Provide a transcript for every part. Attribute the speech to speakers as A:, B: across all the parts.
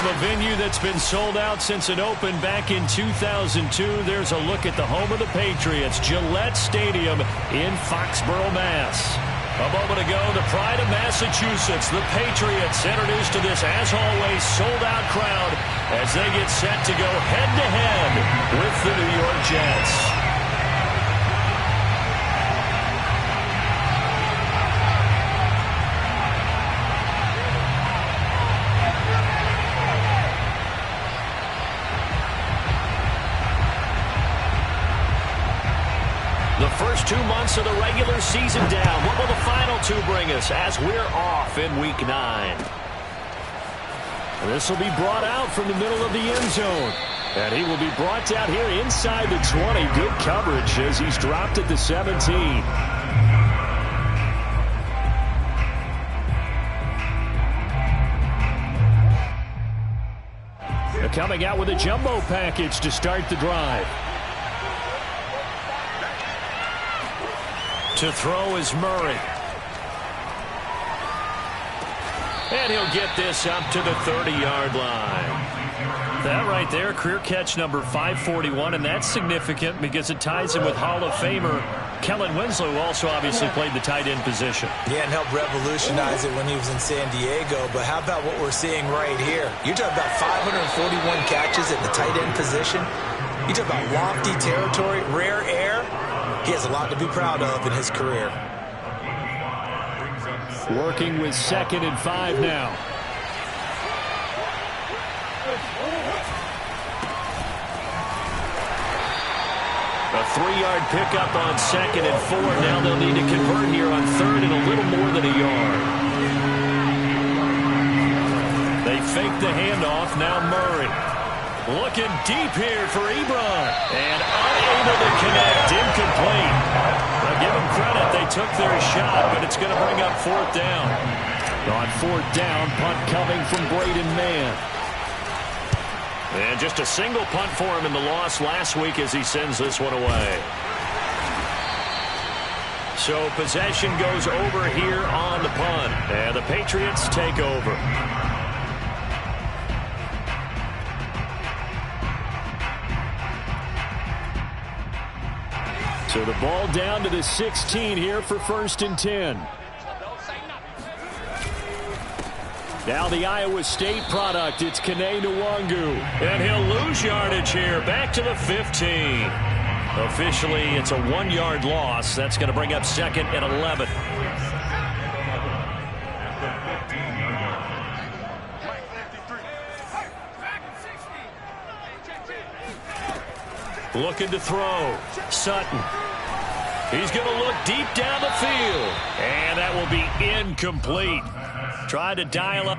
A: a venue that's been sold out since it opened back in 2002. There's a look at the home of the Patriots, Gillette Stadium in Foxborough, Mass. A moment ago, the pride of Massachusetts, the Patriots, introduced to this, as always, sold-out crowd as they get set to go head-to-head with the New York Jets. The first 2 months of the regular season down. What will the final 2 bring us as we're off in Week 9? This will be brought out from the middle of the end zone. And he will be brought down here inside the 20. Good coverage as he's dropped at the 17. They're coming out with a jumbo package to start the drive. To throw is Murray. And he'll get this up to the 30-yard line. That right there, career catch number 541, and that's significant because it ties him with Hall of Famer Kellen Winslow, who also obviously played the tight end position. Yeah, and helped revolutionize it when he was in San Diego. But how about what we're seeing right here? You're talking about 541 catches at the tight end position. You talk about lofty territory, rare air. He has a lot to be proud of in his career. Working with 2nd and 5 now. A 3-yard pickup on 2nd and 4. Now they'll need to convert here on 3rd and a little more than a yard. They fake the handoff. Now Murray. Looking deep here for Ebron. And unable to connect. Incomplete. Now give them credit. They took their shot, but it's going to bring up 4th down. On 4th down, punt coming from Braden Mann. And just a single punt for him in the loss last week as he sends this one away. So possession goes over here on the punt. And the Patriots take over. So the ball down to the 16 here for 1st and 10. Now the Iowa State product, it's Kene Nwangu. And he'll lose yardage here, back to the 15. Officially, it's a 1-yard loss. That's going to bring up 2nd and 11. Looking to throw. Sutton. He's going to look deep down the field. And that will be incomplete. Try to dial up.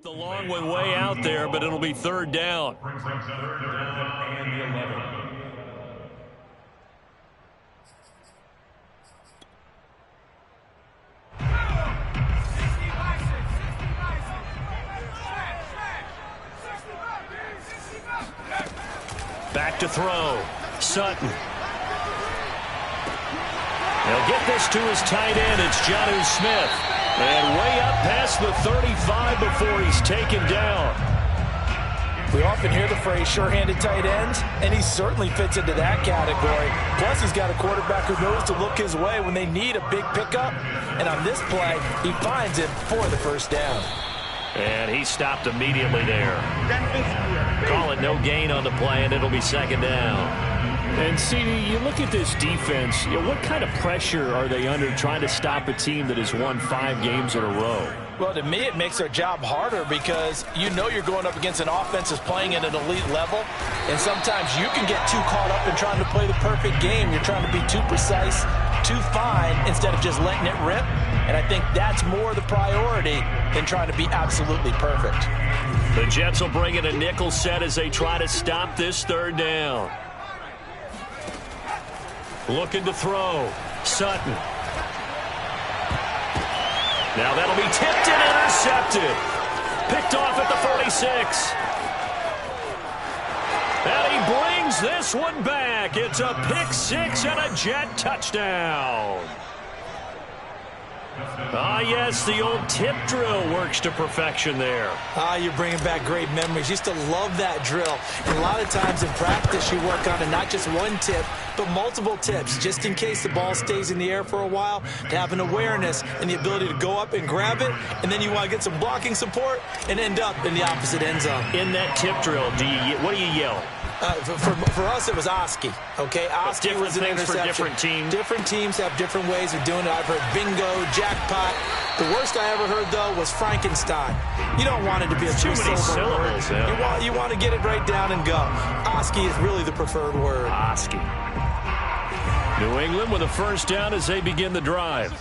A: The long one way out there, but it'll be 3rd down. Brings up 3rd down and the 11. Back to throw. Sutton. They'll get this to his tight end. It's Jonnu Smith. And way up past the 35 before he's taken down. We often hear the phrase sure-handed tight ends, and he certainly fits into that category. Plus, he's got a quarterback who knows to look his way when they need a big pickup. And on this play, he finds him for the 1st down. And he stopped immediately there. Call it no gain on the play, and it'll be 2nd down. And, CD, you look at this defense, what kind of pressure are they under trying to stop a team that has won 5 games in a row? Well, to me, it makes their job harder because you know you're going up against an offense that's playing at an elite level, and sometimes you can get too caught up in trying to play the perfect game. You're trying to be too precise, too fine, instead of just letting it rip.
B: And I think that's more the priority than trying to be absolutely perfect.
A: The Jets will bring in a nickel set as they try to stop this third down. Looking to throw. Sutton. Now that'll be tipped and intercepted. Picked off at the 46. And he brings this one back. It's a pick six and a Jet touchdown. Ah, yes, the old tip drill works to perfection there.
B: Ah, you're bringing back great memories. Used to love that drill. And a lot of times in practice, you work on it, not just one tip, but multiple tips, just in case the ball stays in the air for a while, to have an awareness and the ability to go up and grab it, and then you want to get some blocking support and end up in the opposite end zone.
A: In that tip drill, what do you yell?
B: For us, it was Oski. Okay, Oski was an interception.
A: For different teams.
B: Different teams have different ways of doing it. I've heard bingo, jackpot. The worst I ever heard, though, was Frankenstein. You don't want it to be a
A: too many syllables.
B: Yeah. You want to get it right down and go. Oski is really the preferred word.
A: Oski. New England with a first down as they begin the drive.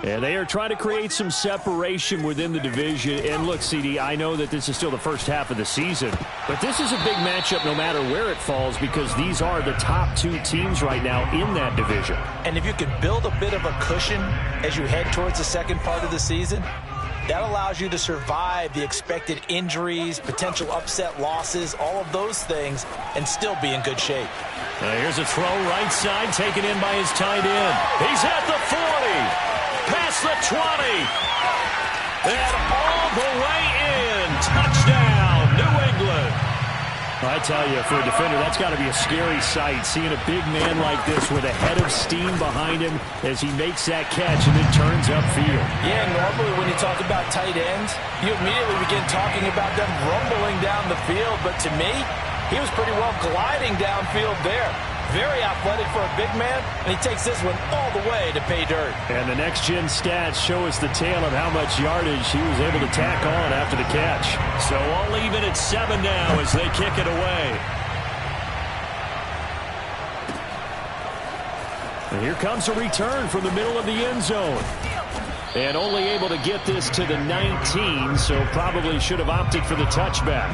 A: And they are trying to create some separation within the division. And look, CD, I know that this is still the first half of the season, but this is a big matchup no matter where it falls because these are the top two teams right now in that division.
B: And if you can build a bit of a cushion as you head towards the second part of the season, that allows you to survive the expected injuries, potential upset losses, all of those things, and still be in good shape.
A: Here's a throw right side taken in by his tight end. He's at the 40. Past the 20. And all the way in. Touchdown, New England. I tell you, for a defender, that's got to be a scary sight, seeing a big man like this with a head of steam behind him as he makes that catch and then turns upfield.
B: Yeah, normally when you talk about tight ends, you immediately begin talking about them rumbling down the field. But to me, he was pretty well gliding downfield there. Very athletic for a big man, and he takes this one all the way to pay dirt.
A: And the next-gen stats show us the tale of how much yardage he was able to tack on after the catch. So all even at 7 now as they kick it away. And here comes a return from the middle of the end zone. And only able to get this to the 19, so probably should have opted for the touchback.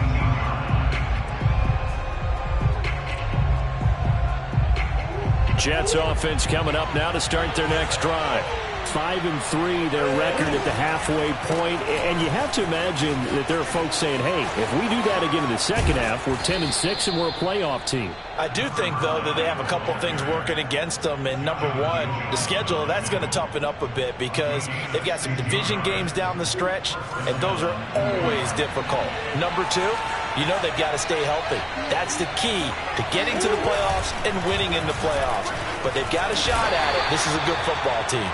A: Jets offense coming up now to start their next drive. 5-3 their record at the halfway point, and you have to imagine that there are folks saying, hey, if we do that again in the second half, we're 10-6 and we're a playoff team.
B: I do think, though, that they have a couple things working against them. And number one, the schedule, that's going to toughen up a bit because they've got some division games down the stretch, and those are always difficult. Number two, you know they've got to stay healthy. That's the key to getting to the playoffs and winning in the playoffs. But they've got a shot at it. This is a good football team.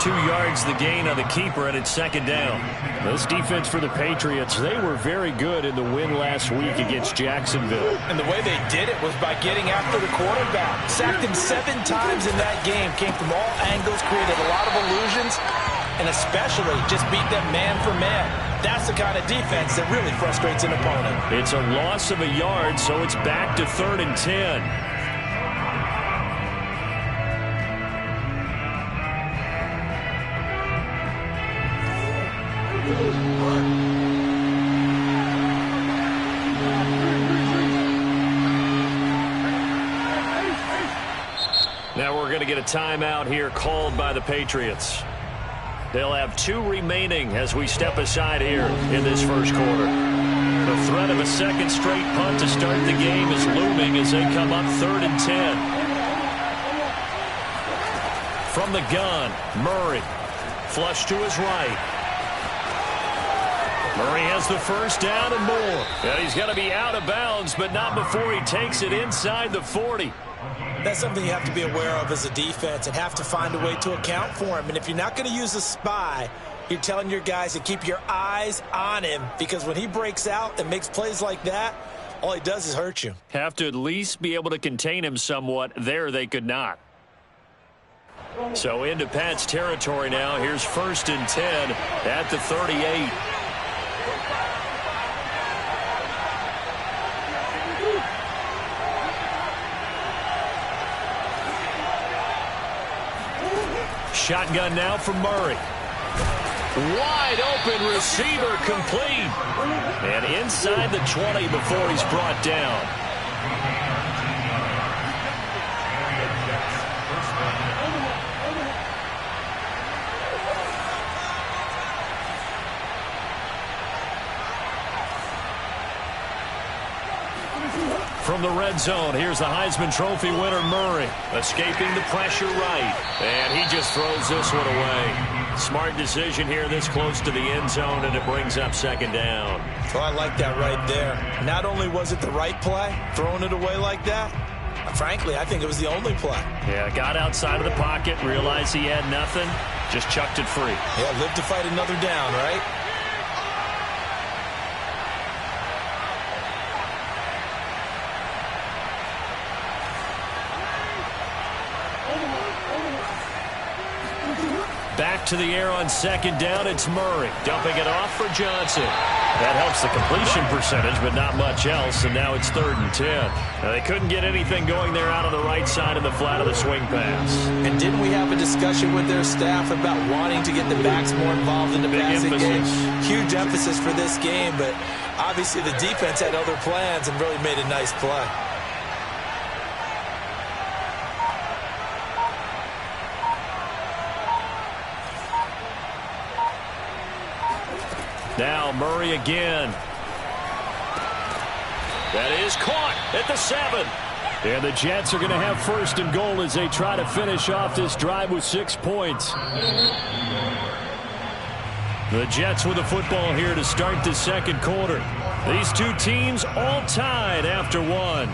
A: 2 yards the gain on the keeper, and it's second down. This defense for the Patriots, they were very good in the win last week against Jacksonville.
B: And the way they did it was by getting after the quarterback. Sacked him 7 times in that game. Came from all angles, created a lot of illusions, and especially just beat them man for man. That's the kind of defense that really frustrates an opponent.
A: It's a loss of a yard, so it's back to 3rd and 10. Now we're going to get a timeout here called by the Patriots. They'll have 2 remaining as we step aside here in this first quarter. The threat of a second straight punt to start the game is looming as they come up 3rd and 10. From the gun, Murray. Flush to his right. Murray has the first down and more. And he's going to be out of bounds, but not before he takes it inside the 40.
B: That's something you have to be aware of as a defense and have to find a way to account for him. And if you're not going to use a spy, you're telling your guys to keep your eyes on him, because when he breaks out and makes plays like that, all he does is hurt you.
A: Have to at least be able to contain him somewhat. There they could not. So into Pat's territory now. Here's 1st and 10 at the 38. Shotgun now from Murray. Wide open receiver complete. And inside the 20 before he's brought down. From the red zone, here's the Heisman Trophy winner, Murray. Escaping the pressure right. And he just throws this one away. Smart decision here this close to the end zone, and it brings up second down.
B: Well, I like that right there. Not only was it the right play, throwing it away like that, frankly, I think it was the only play.
A: Yeah, got outside of the pocket, realized he had nothing, just chucked it free.
B: Yeah, live to fight another down, right?
A: Back to the air on second down. It's Murray dumping it off for Johnson. That helps the completion percentage, but not much else, and now it's 3rd and 10. Now, they couldn't get anything going there out on the right side of the flat of the swing pass.
B: And didn't we have a discussion with their staff about wanting to get the backs more involved in the passing game? Huge emphasis for this game, but obviously the defense had other plans and really made a nice play.
A: Now Murray again. That is caught at the 7. And the Jets are going to have 1st and goal as they try to finish off this drive with 6 points. The Jets with the football here to start the second quarter. These two teams all tied after 1.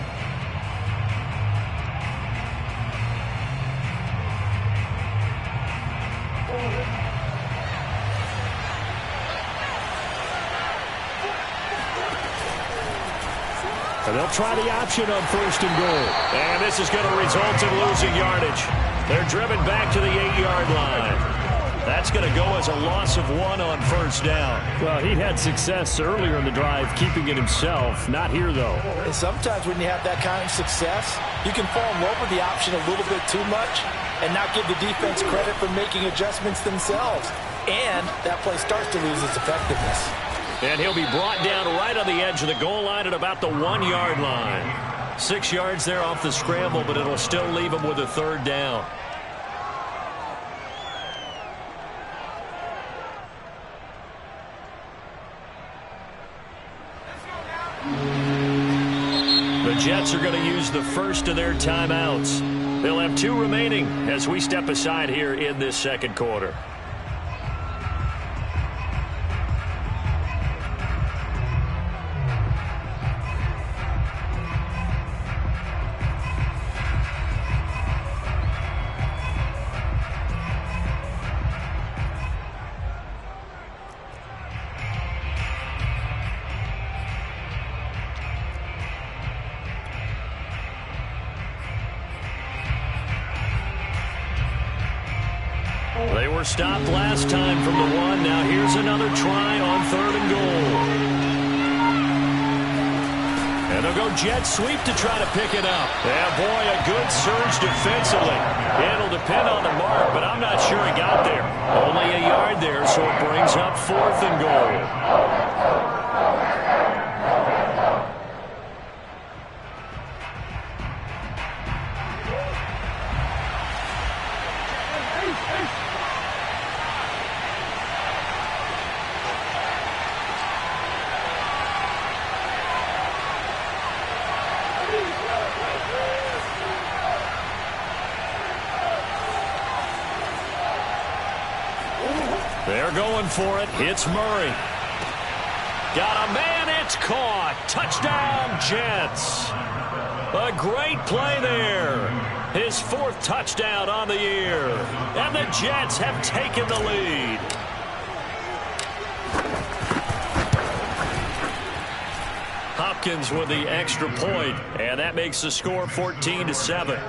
A: And they'll try the option on 1st and goal. And this is going to result in losing yardage. They're driven back to the 8-yard line. That's going to go as a loss of 1 on 1st down. Well, he had success earlier in the drive keeping it himself. Not here, though.
B: And sometimes when you have that kind of success, you can fall in love with the option a little bit too much and not give the defense credit for making adjustments themselves. And that play starts to lose its effectiveness.
A: And he'll be brought down right on the edge of the goal line at about the 1-yard line. 6 yards there off the scramble, but it'll still leave him with a 3rd down. The Jets are going to use the first of their timeouts. They'll have 2 remaining as we step aside here in this second quarter. They were stopped last time from the 1. Now here's another try on 3rd and goal. And they'll go jet sweep to try to pick it up. Yeah, boy, a good surge defensively. It'll depend on the mark, but I'm not sure he got there. Only a yard there, so it brings up 4th and goal. They're going for it. It's Murray. Got a man. It's caught. Touchdown, Jets. A great play there. His 4th touchdown on the year. And the Jets have taken the lead. Hopkins with the extra point, and that makes the score 14-7.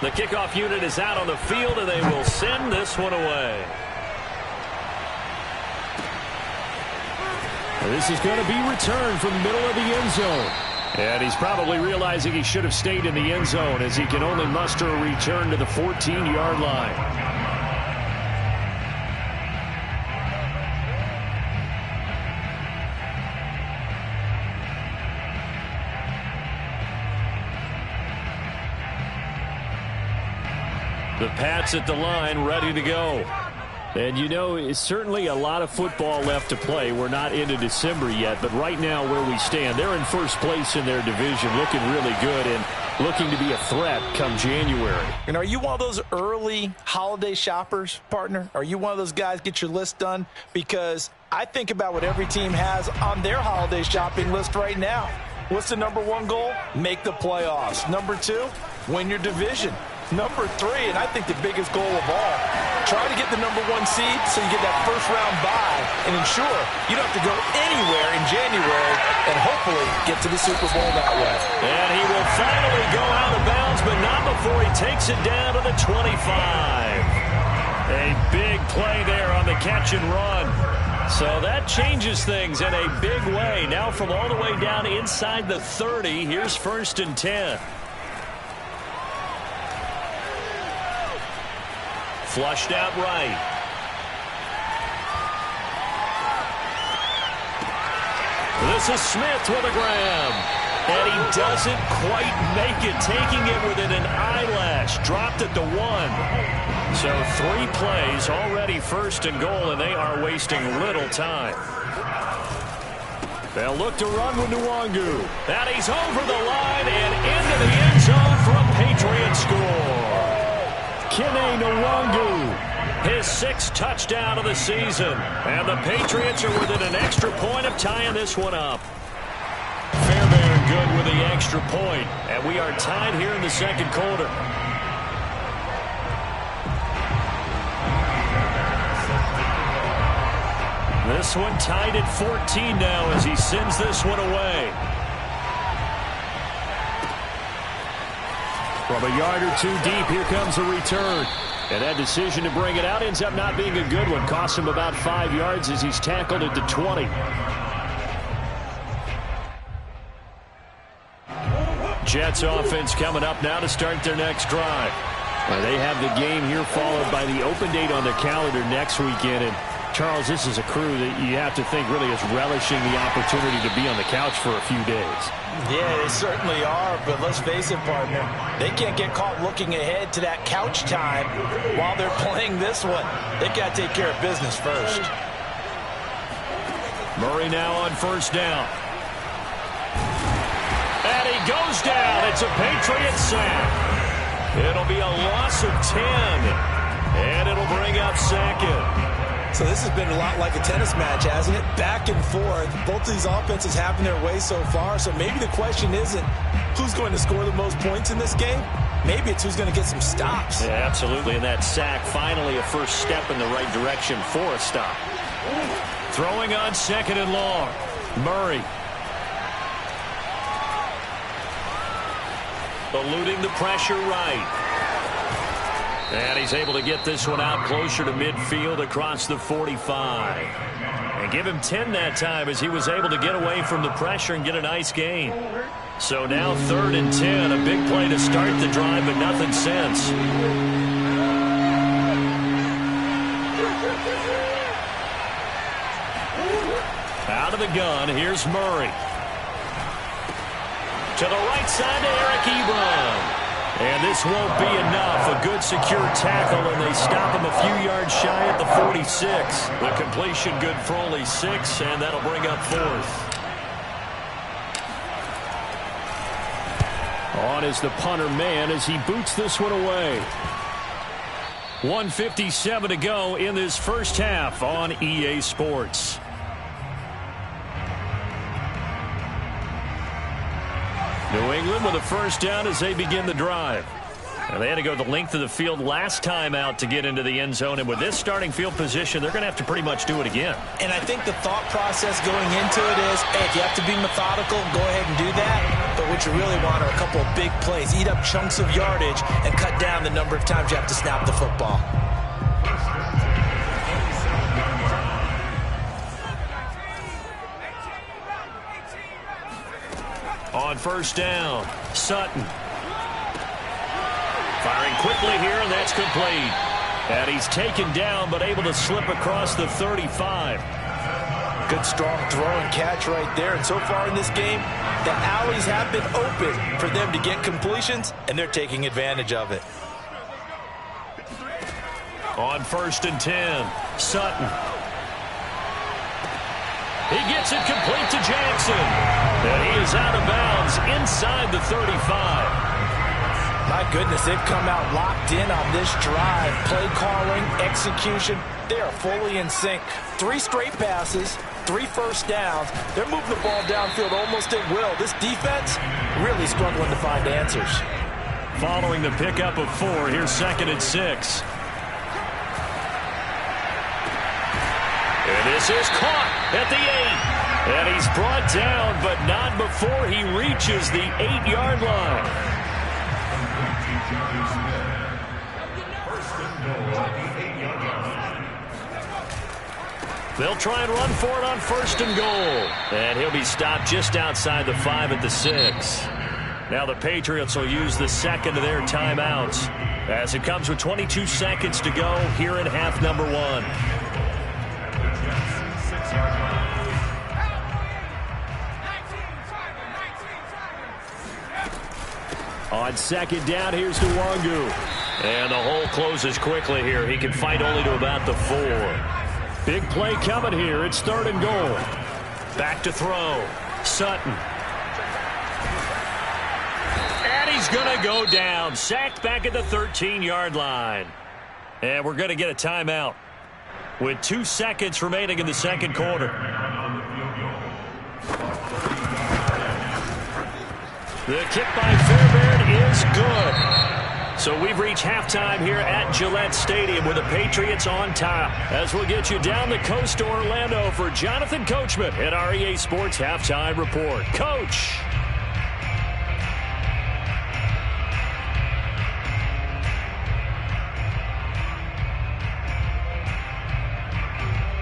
A: The kickoff unit is out on the field, and they will send this one away. This is going to be returned from the middle of the end zone. And he's probably realizing he should have stayed in the end zone as he can only muster a return to the 14-yard line. The Pats at the line, ready to go. And, you know, it's certainly a lot of football left to play. We're not into December yet, but right now where we stand, they're in first place in their division, looking really good and looking to be a threat come January.
B: And are you one of those early holiday shoppers, partner? Are you one of those guys get your list done? Because I think about what every team has on their holiday shopping list right now. What's the number one goal? Make the playoffs. Number two, win your division. Number three, and I think the biggest goal of all, try to get the number one seed so you get that first-round bye and ensure you don't have to go anywhere in January and hopefully get to the Super Bowl that way.
A: And he will finally go out of bounds, but not before he takes it down to the 25. A big play there on the catch and run. So that changes things in a big way. Now from all the way down inside the 30, here's 1st and 10. Flushed out right. This is Smith with a grab. And he doesn't quite make it, taking it within an eyelash. Dropped at the 1. So 3 plays, already 1st and goal, and they are wasting little time. They'll look to run with Nwangu. And he's over the line and into the end zone for a Patriot score. Kene Nwangu, his 6th touchdown of the season. And the Patriots are within an extra point of tying this one up. Fairbairn good with the extra point. And we are tied here in the second quarter. This one tied at 14 now as he sends this one away. From a yard or 2 deep, here comes a return. And that decision to bring it out ends up not being a good one. Cost him about 5 yards as he's tackled at the 20. Jets offense coming up now to start their next drive. They have the game here followed by the open date on their calendar next weekend. And Charles, this is a crew that you have to think really is relishing the opportunity to be on the couch for a few days.
B: Yeah, they certainly are, but let's face it, partner. They can't get caught looking ahead to that couch time while they're playing this one. They've got to take care of business first.
A: Murray now on 1st down. And he goes down. It's a Patriot sack. It'll be a loss of 10. And it'll bring up 2nd.
B: So this has been a lot like a tennis match, hasn't it? Back and forth. Both of these offenses having their way so far. So maybe the question isn't who's going to score the most points in this game. Maybe it's who's going to get some stops.
A: Yeah, absolutely. And that sack, finally a first step in the right direction for a stop. Throwing on 2nd and long. Murray. Eluding the pressure right. And he's able to get this one out closer to midfield across the 45. And give him 10 that time as he was able to get away from the pressure and get a nice gain. So now 3rd and 10. A big play to start the drive, but nothing since. Out of the gun, here's Murray. To the right side to Eric Ebron. And this won't be enough. A good secure tackle, and they stop him a few yards shy at the 46. The completion good for only 6, and that'll bring up 4th. On is the punter man as he boots this one away. 1:57 to go in this first half on EA Sports. New England with a 1st down as they begin the drive. And they had to go the length of the field last time out to get into the end zone. And with this starting field position, they're going to have to pretty much do it again.
B: And I think the thought process going into it is, hey, if you have to be methodical, go ahead and do that. But what you really want are a couple of big plays. Eat up chunks of yardage and cut down the number of times you have to snap the football.
A: On first down, Sutton. Firing quickly here, and that's complete. And he's taken down, but able to slip across the 35.
B: Good, strong throw and catch right there. And so far in this game, the alleys have been open for them to get completions, and they're taking advantage of it.
A: On first and 10, Sutton. He gets it complete to Jackson. And he is out of bounds inside the 35.
B: My goodness, they've come out locked in on this drive. Play calling, execution, they are fully in sync. 3 straight passes, 3 first downs. They're moving the ball downfield almost at will. This defense really struggling to find answers.
A: Following the pickup of 4, here's 2nd and 6. And this is caught at the 8. And he's brought down, but not before he reaches the 8-yard line. They'll try and run for it on first and goal. And he'll be stopped just outside the 5 at the 6. Now the Patriots will use the second of their timeouts as it comes with 22 seconds to go here in half number 1. On second down, here's Nwangu. And the hole closes quickly here. He can fight only to about the 4. Big play coming here. It's 3rd and goal. Back to throw. Sutton. And he's going to go down. Sacked back at the 13-yard line. And we're going to get a timeout with 2 seconds remaining in the second quarter. The kick by Fairbairn is good. So we've reached halftime here at Gillette Stadium with the Patriots on top. As we'll get you down the coast to Orlando for Jonathan Coachman at our EA Sports Halftime Report. Coach.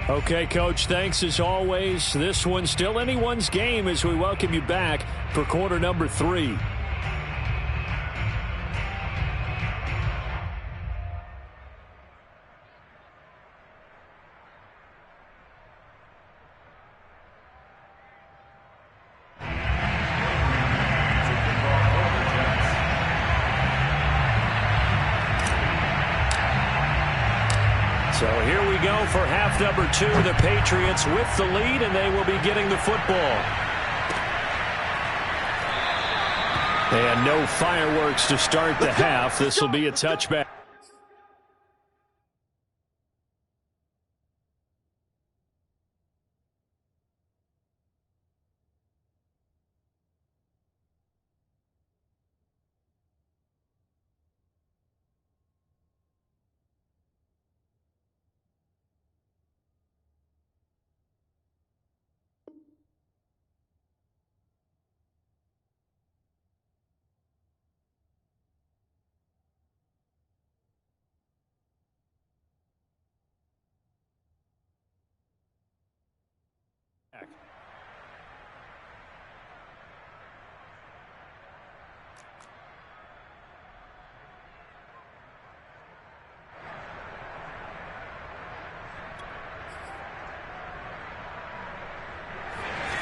A: Okay, Coach, thanks as always. This one's still anyone's game as we welcome you back for quarter number 3. So here we go for half number 2. The Patriots with the lead, and they will be getting the football. And no fireworks to start the half. This will be a touchback.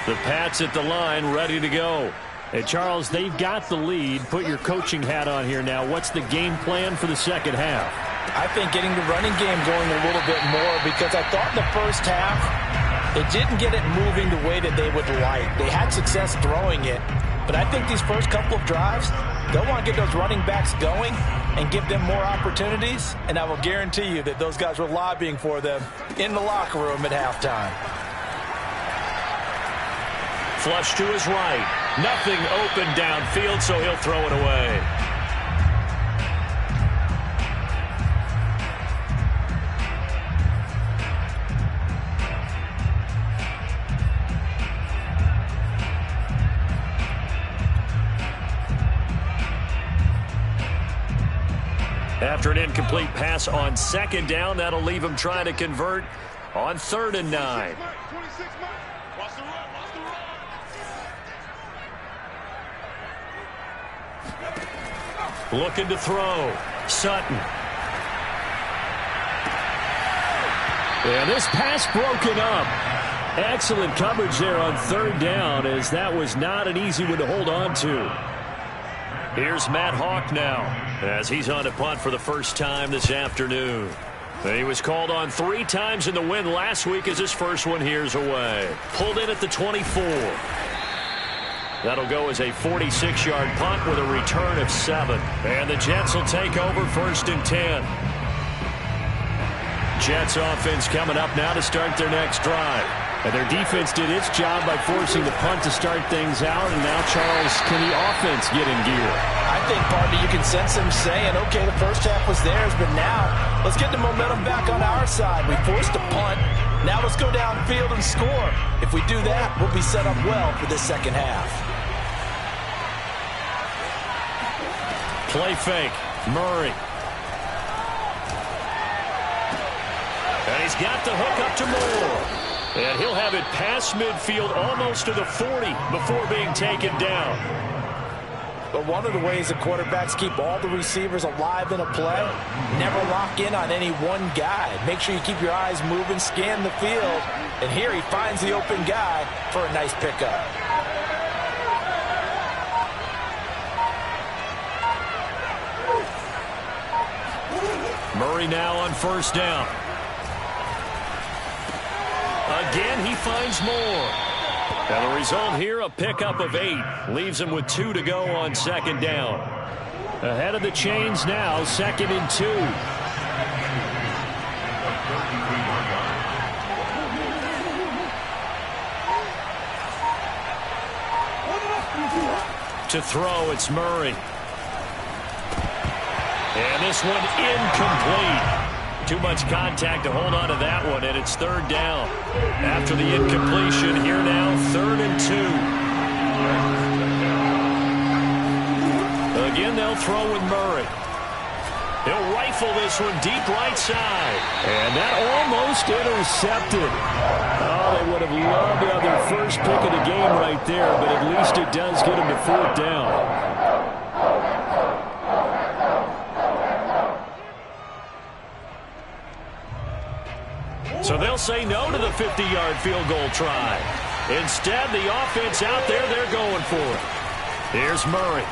A: The Pats at the line, ready to go. Hey, Charles, they've got the lead. Put your coaching hat on here now. What's the game plan for the second half?
B: I think getting the running game going a little bit more, because I thought in the first half they didn't get it moving the way that they would like. They had success throwing it, but I think these first couple of drives, they'll want to get those running backs going and give them more opportunities, and I will guarantee you that those guys were lobbying for them in the locker room at halftime.
A: Flush to his right. Nothing open downfield, so he'll throw it away. After an incomplete pass on second down, that'll leave him trying to convert on 3rd and 9. Looking to throw. Sutton. And this pass broken up. Excellent coverage there on third down, as that was not an easy one to hold on to. Here's Matt Hawk now, as he's on to punt for the first time this afternoon. He was called on 3 times in the win last week, as his first one here's away. Pulled in at the 24. That'll go as a 46-yard punt with a return of 7. And the Jets will take over 1st and 10. Jets offense coming up now to start their next drive. And their defense did its job by forcing the punt to start things out. And now, Charles, can the offense get in gear?
B: I think, partner, you can sense them saying, okay, the first half was theirs, but now let's get the momentum back on our side. We forced a punt. Now let's go downfield and score. If we do that, we'll be set up well for this second half.
A: Play fake. Murray. And he's got the hook up to Moore. And he'll have it past midfield almost to the 40 before being taken down.
B: But one of the ways that quarterbacks keep all the receivers alive in a play, never lock in on any one guy. Make sure you keep your eyes moving, scan the field. And here he finds the open guy for a nice pickup.
A: Murray now on 1st down. Again, he finds more. And the result here, a pickup of 8. Leaves him with 2 to go on 2nd down. Ahead of the chains now, 2nd and 2. To throw, it's Murray. And this one incomplete. Too much contact to hold on to that one, and it's 3rd down. After the incompletion, here now, 3rd and 2. Again, they'll throw with Murray. He'll rifle this one deep right side. And that almost intercepted. Oh, they would have loved to have their first pick of the game right there, but at least it does get them to 4th down. So they'll say no to the 50-yard field goal try. Instead, the offense out there, they're going for it. Here's Murray.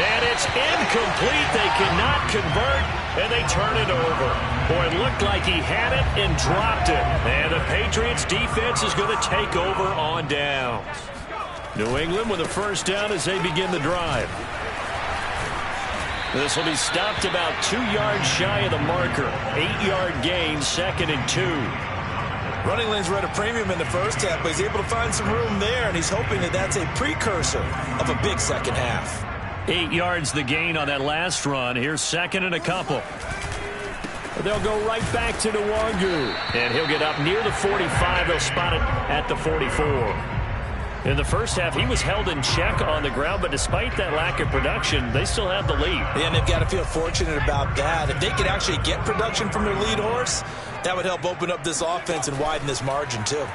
A: And it's incomplete. They cannot convert, and they turn it over. Boy, it looked like he had it and dropped it. And the Patriots defense is going to take over on downs. New England with a 1st down as they begin the drive. This will be stopped about 2 yards shy of the marker. 8-yard gain, 2nd and 2.
B: Running lanes were at a premium in the first half, but he's able to find some room there, and he's hoping that that's a precursor of a big second half.
A: 8 yards the gain on that last run. Here's 2nd and a couple. They'll go right back to Nwangu. And he'll get up near the 45. They'll spot it at the 44. In the first half, he was held in check on the ground, but despite that lack of production, they still have the lead.
B: And they've got to feel fortunate about that. If they could actually get production from their lead horse, that would help open up this offense and widen this margin, too.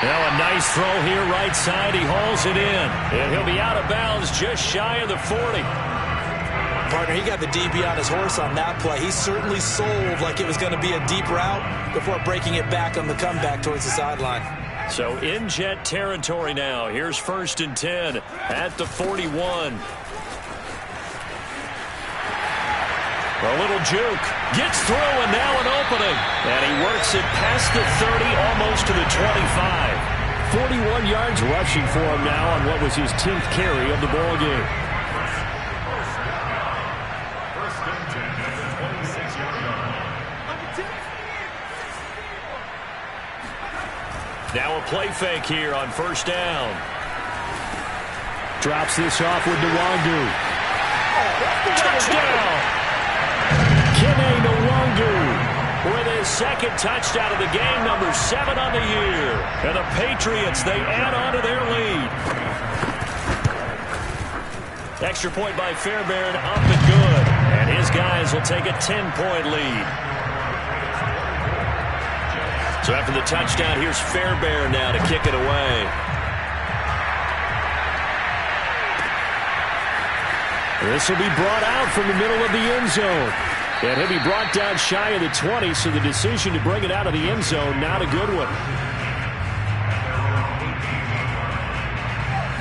A: Now a nice throw here right side. He hauls it in. And he'll be out of bounds just shy of the 40.
B: Partner, he got the DB on his horse on that play. He certainly sold like it was going to be a deep route before breaking it back on the comeback towards the sideline.
A: So in Jet territory now. Here's 1st and 10 at the 41. A little juke. Gets through and now an opening. And he works it past the 30, almost to the 25. 41 yards rushing for him now on what was his 10th carry of the ball game. Now a play fake here on 1st down. Drops this off with Nwangu. Touchdown! Kene Nwangu with his 2nd touchdown of the game, number 7 on the year. And the Patriots, they add on to their lead. Extra point by Fairbairn, up and good. And his guys will take a 10-point lead. So after the touchdown, here's Fairbairn now to kick it away. This will be brought out from the middle of the end zone. And he'll be brought down shy of the 20, so the decision to bring it out of the end zone, not a good one.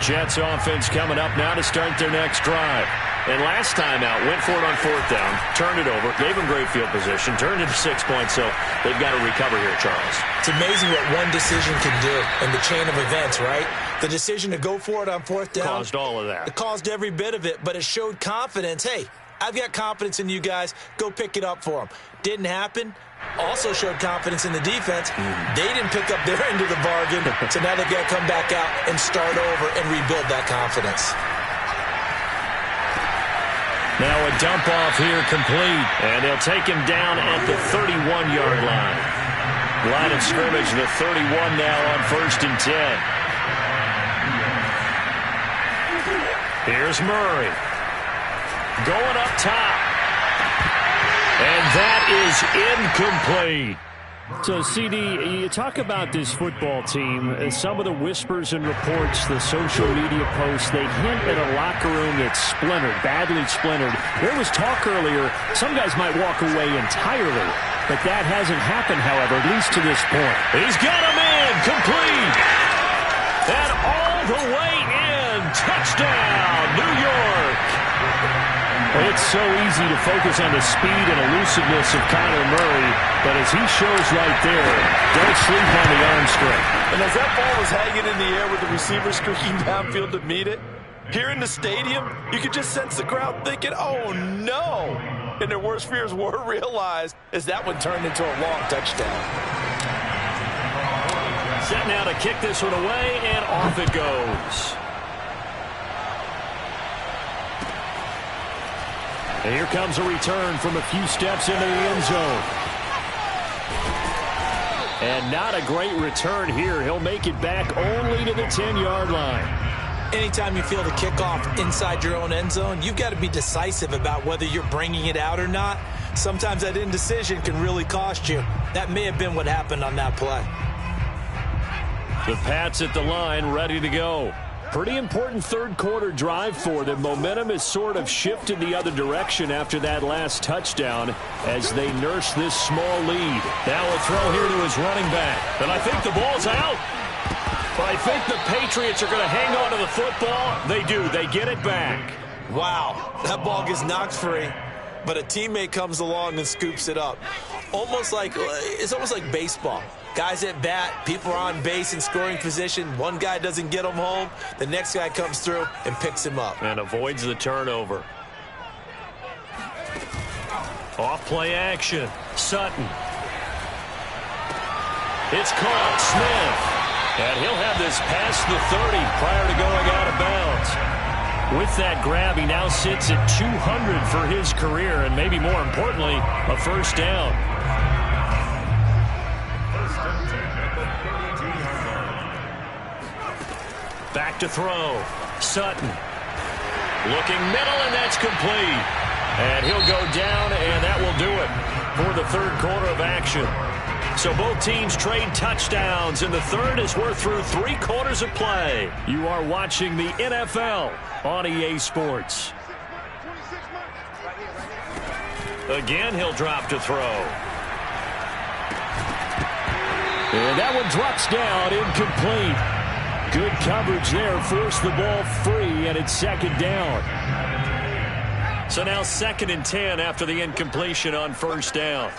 A: Jets offense coming up now to start their next drive. And last time out, went for it on fourth down, turned it over, gave them great field position, turned into 6 points, so they've got to recover here, Charles.
B: It's amazing what one decision can do in the chain of events, right? The decision to go for it on fourth down.
A: Caused all of that.
B: It caused every bit of it, but it showed confidence. Hey, I've got confidence in you guys. Go pick it up for them. Didn't happen. Also showed confidence in the defense. They didn't pick up their end of the bargain, so now they've got to come back out and start over and rebuild that confidence.
A: Now a dump off here complete, and they'll take him down at the 31-yard line. Line of scrimmage, the 31 now on 1st and 10. Here's Murray. Going up top. And that is incomplete.
C: So, CD, you talk about this football team, some of the whispers and reports, the social media posts, they hint at a locker room that's splintered, badly splintered. There was talk earlier, some guys might walk away entirely, but that hasn't happened, however, at least to this point.
A: He's got him in, complete. And all the way in, touchdown, New York.
C: It's so easy to focus on the speed and elusiveness of Kyler Murray, but as he shows right there, don't sleep on the arm strength.
B: And as that ball was hanging in the air with the receiver streaking downfield to meet it, here in the stadium, you could just sense the crowd thinking, oh, no. And their worst fears were realized as that one turned into a long touchdown.
A: Set now to kick this one away, and off it goes.
C: And here comes a return from a few steps into the end zone. And not a great return here. He'll make it back only to the 10-yard line.
B: Anytime you feel the kickoff inside your own end zone, you've got to be decisive about whether you're bringing it out or not. Sometimes that indecision can really cost you. That may have been what happened on that play.
A: The Pats at the line, ready to go.
C: Pretty important third-quarter drive for them. Momentum has sort of shifted the other direction after that last touchdown as they nurse this small lead.
A: Now a throw here to his running back. And I think the ball's out. But I think the Patriots are going to hang on to the football. They do. They get it back.
B: Wow, that ball gets knocked free, but a teammate comes along and scoops it up. It's almost like baseball. Guys at bat, people are on base in scoring position. One guy doesn't get him home. The next guy comes through and picks him up.
A: And avoids the turnover. Off play action. Sutton. It's caught. Smith. And he'll have this past the 30 prior to going out of bounds. With that grab, he now sits at 200 for his career, and maybe more importantly, a first down. Back to throw. Sutton. Looking middle, and that's complete. And he'll go down, and that will do it for the third quarter of action. So both teams trade touchdowns in the third as we're through 3 quarters of play. You are watching the NFL on EA Sports. Again, he'll drop to throw. And that one drops down, incomplete. Good coverage there, forced the ball free, and it's second down. So now 2nd and 10 after the incompletion on first down.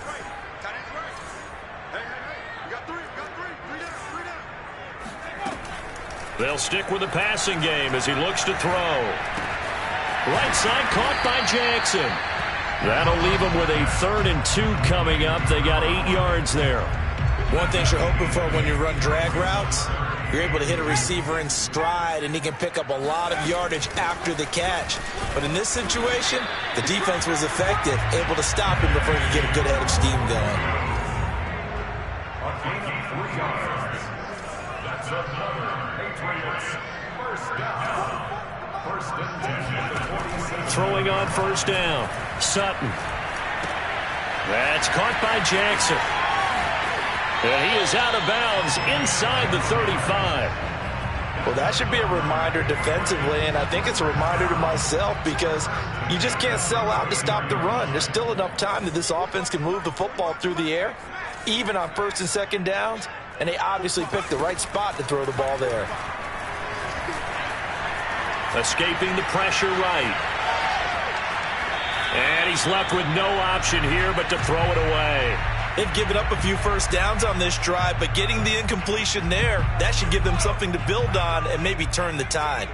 A: They'll stick with the passing game as he looks to throw. Right side caught by Jackson. That'll leave him with a 3rd and 2 coming up. They got 8 yards there.
B: One thing you're hoping for when you run drag routes, you're able to hit a receiver in stride, and he can pick up a lot of yardage after the catch. But in this situation, the defense was effective, able to stop him before he could get a good head of steam going.
A: Throwing on first down. Sutton. That's caught by Jackson. And he is out of bounds inside the 35.
B: Well, that should be a reminder defensively, and I think it's a reminder to myself because you just can't sell out to stop the run. There's still enough time that this offense can move the football through the air, even on first and second downs, and they obviously picked the right spot to throw the ball there.
A: Escaping the pressure right. And he's left with no option here but to throw it away.
B: They've given up a few first downs on this drive, but getting the incompletion there, that should give them something to build on and maybe turn the tide.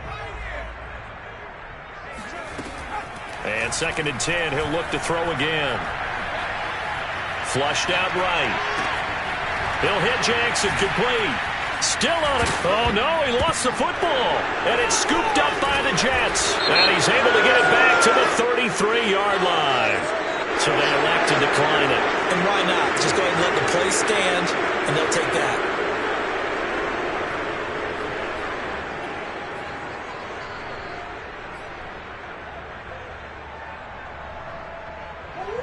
A: And 2nd and 10, he'll look to throw again. Flushed out right. He'll hit Jackson, complete. Still on it. Oh, no, he lost the football. And it's scooped up by the Jets. And he's able to get it back to the 33-yard line. So they elect to decline it.
B: And why not? Just go ahead and let the play stand, and they'll take that.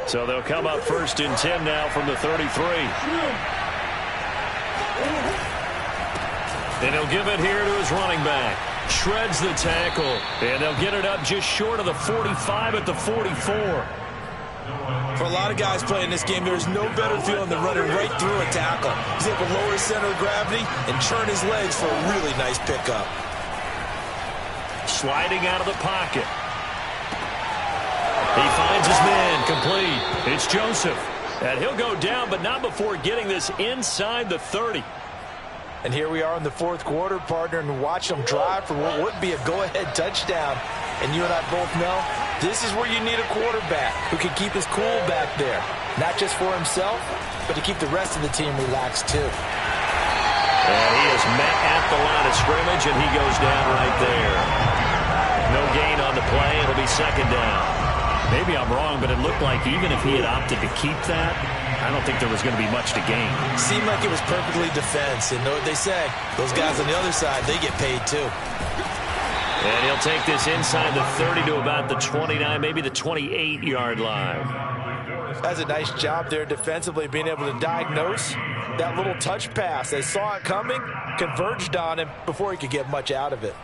A: So they'll come up 1st and 10 now from the 33. And he'll give it here to his running back. Shreds the tackle. And they'll get it up just short of the 45 at the 44.
B: For a lot of guys playing this game, there's no better feeling than running right through a tackle. He's able to lower his center of gravity and churn his legs for a really nice pickup.
A: Sliding out of the pocket. He finds his man, complete. It's Joseph. And he'll go down, but not before getting this inside the 30.
B: And here we are in the 4th quarter, partner, and watch them drive for what would be a go-ahead touchdown. And you and I both know this is where you need a quarterback who can keep his cool back there. Not just for himself, but to keep the rest of the team relaxed too.
A: And he is met at the line of scrimmage, and he goes down right there. No gain on the play. It'll be 2nd down.
C: Maybe I'm wrong, but it looked like even if he had opted to keep that, I don't think there was going to be much to gain.
B: Seemed like it was perfectly defense. And know what they say, those guys on the other side, they get paid too.
A: And he'll take this inside the 30 to about the 29, maybe the 28-yard line.
B: That's a nice job there defensively, being able to diagnose that little touch pass. They saw it coming, converged on him before he could get much out of it.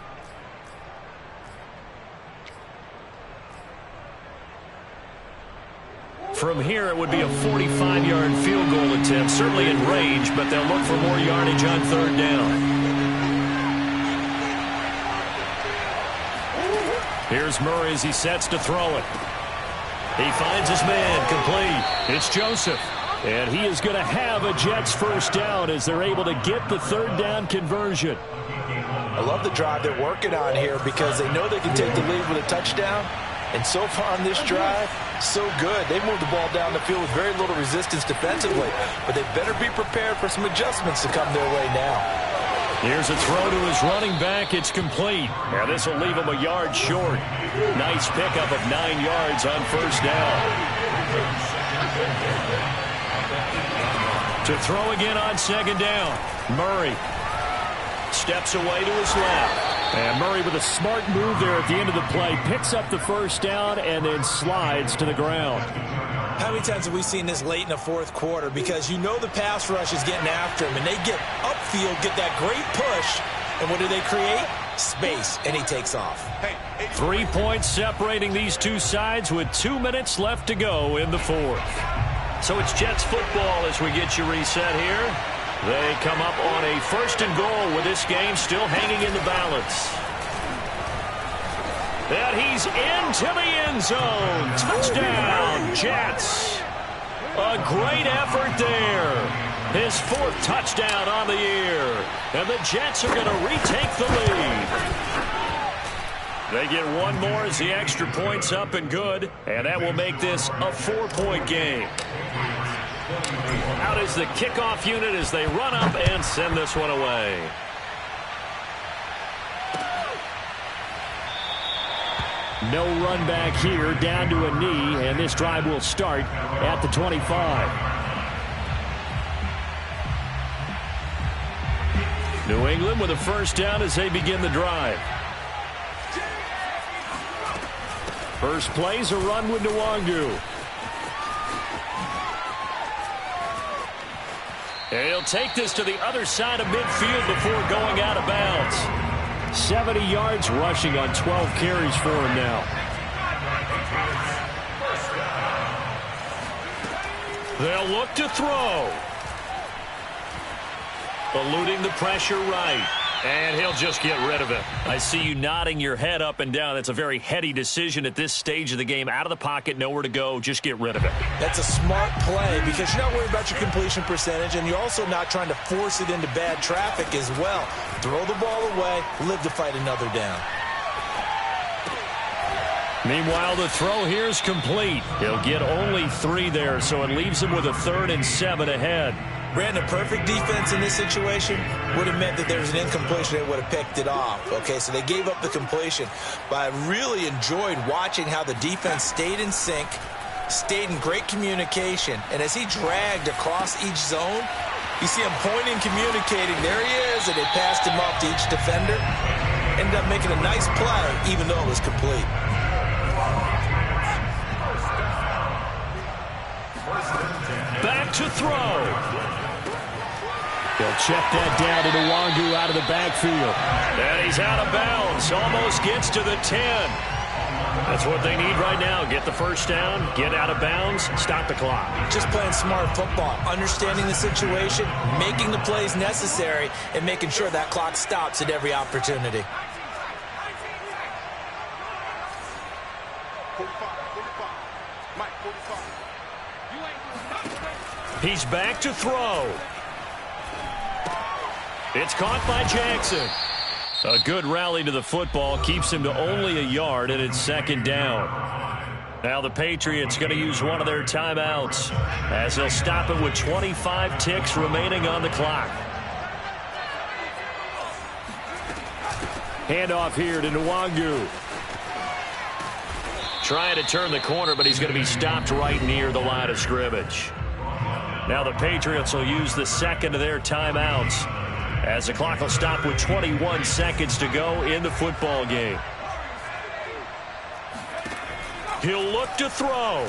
A: From here, it would be a 45-yard field goal attempt, certainly in range, but they'll look for more yardage on 3rd down. Here's Murray as he sets to throw it. He finds his man, complete. It's Joseph. And he is going to have a Jets 1st down as they're able to get the 3rd down conversion.
B: I love the drive they're working on here because they know they can take the lead with a touchdown. And so far on this drive, so good. They moved the ball down the field with very little resistance defensively. But they better be prepared for some adjustments to come their way now.
A: Here's a throw to his running back. It's complete. Now this will leave him a yard short. Nice pickup of 9 yards on 1st down. To throw again on 2nd down. Murray steps away to his left. And Murray with a smart move there at the end of the play. Picks up the 1st down and then slides to the ground.
B: How many times have we seen this late in the 4th quarter? Because you know the pass rush is getting after him. And they get upfield, get that great push. And what do they create? Space. And he takes off.
A: 3 points separating these two sides with 2 minutes left to go in the 4th. So it's Jets football as we get you reset here. They come up on a 1st and goal with this game still hanging in the balance. And he's into the end zone. Touchdown, Jets. A great effort there. His 4th touchdown on the year. And the Jets are going to retake the lead. They get one more as the extra point's up and good. And that will make this a 4-point game. Out is the kickoff unit as they run up and send this one away. No run back here, down to a knee, and this drive will start at the 25. New England with a 1st down as they begin the drive. First play's a run with Nwangu.
C: And he'll take this to the other side of midfield before going out of bounds. 70 yards rushing on 12 carries for him now. They'll look to throw. Eluding the pressure right. And he'll just get rid of it. I see you nodding your head up and down. That's a very heady decision at this stage of the game. Out of the pocket, nowhere to go. Just get rid of it.
B: That's a smart play because you're not worried about your completion percentage, and you're also not trying to force it into bad traffic as well. Throw the ball away, live to fight another down.
C: Meanwhile, the throw here is complete. He'll get only 3 there, so it leaves him with a 3rd and 7 ahead.
B: Brandon, perfect defense in this situation would have meant that there was an incompletion. They would have picked it off. Okay, so they gave up the completion. But I really enjoyed watching how the defense stayed in sync, stayed in great communication. And as he dragged across each zone, you see him pointing, communicating. There he is, and they passed him off to each defender. Ended up making a nice play, even though it was complete.
C: Back to throw. They'll check that down to Nwangu out of the backfield. And he's out of bounds. Almost gets to the 10. That's what they need right now. Get the first down, get out of bounds, stop the clock.
B: Just playing smart football, understanding the situation, making the plays necessary, and making sure that clock stops at every opportunity.
C: He's back to throw. It's caught by Jackson. A good rally to the football keeps him to only a yard, and it's 2nd down. Now the Patriots going to use one of their timeouts as they'll stop it with 25 ticks remaining on the clock. Handoff here to Nwangu. Trying to turn the corner, but he's going to be stopped right near the line of scrimmage. Now the Patriots will use the 2nd of their timeouts as the clock will stop with 21 seconds to go in the football game. He'll look to throw.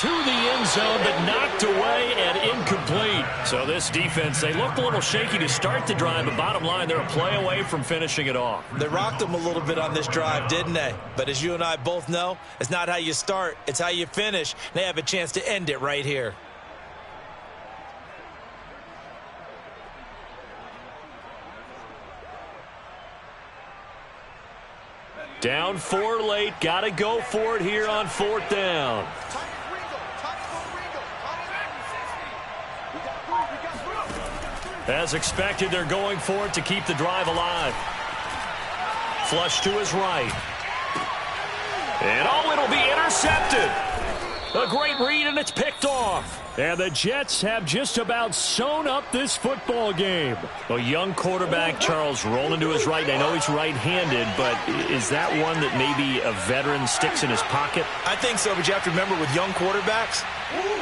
C: To the end zone, but knocked away and incomplete. So this defense, they looked a little shaky to start the drive, but bottom line, they're a play away from finishing it off.
B: They rocked them a little bit on this drive, didn't they? But as you and I both know, it's not how you start, it's how you finish. They have a chance to end it right here.
C: Down 4 late, got to go for it here on 4th down. As expected, they're going for it to keep the drive alive. Flush to his right. And oh, it'll be intercepted. A great read, and it's picked off. And the Jets have just about sewn up this football game. A young quarterback, Charles, rolling to his right. I know he's right-handed, but is that one that maybe a veteran sticks in his pocket?
B: I think so, but you have to remember with young quarterbacks,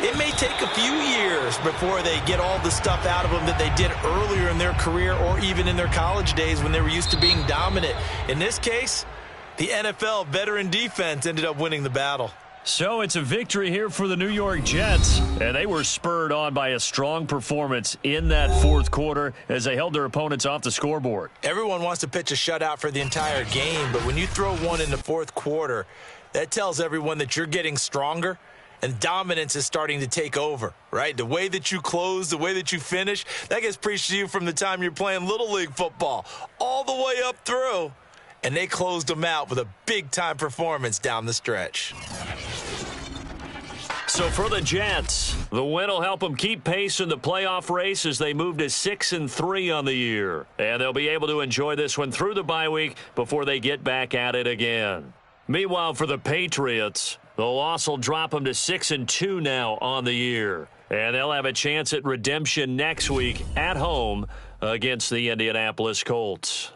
B: it may take a few years before they get all the stuff out of them that they did earlier in their career or even in their college days when they were used to being dominant. In this case, the NFL veteran defense ended up winning the battle.
C: So it's a victory here for the New York Jets, and they were spurred on by a strong performance in that 4th quarter as they held their opponents off the scoreboard.
B: Everyone wants to pitch a shutout for the entire game, but when you throw one in the 4th quarter, that tells everyone that you're getting stronger and dominance is starting to take over, right? The way that you close, the way that you finish, that gets preached to you from the time you're playing Little League football all the way up through. And they closed them out with a big-time performance down the stretch.
C: So for the Jets, the win will help them keep pace in the playoff race as they move to 6-3 on the year. And they'll be able to enjoy this one through the bye week before they get back at it again. Meanwhile, for the Patriots, the loss will drop them to 6-2 now on the year. And they'll have a chance at redemption next week at home against the Indianapolis Colts.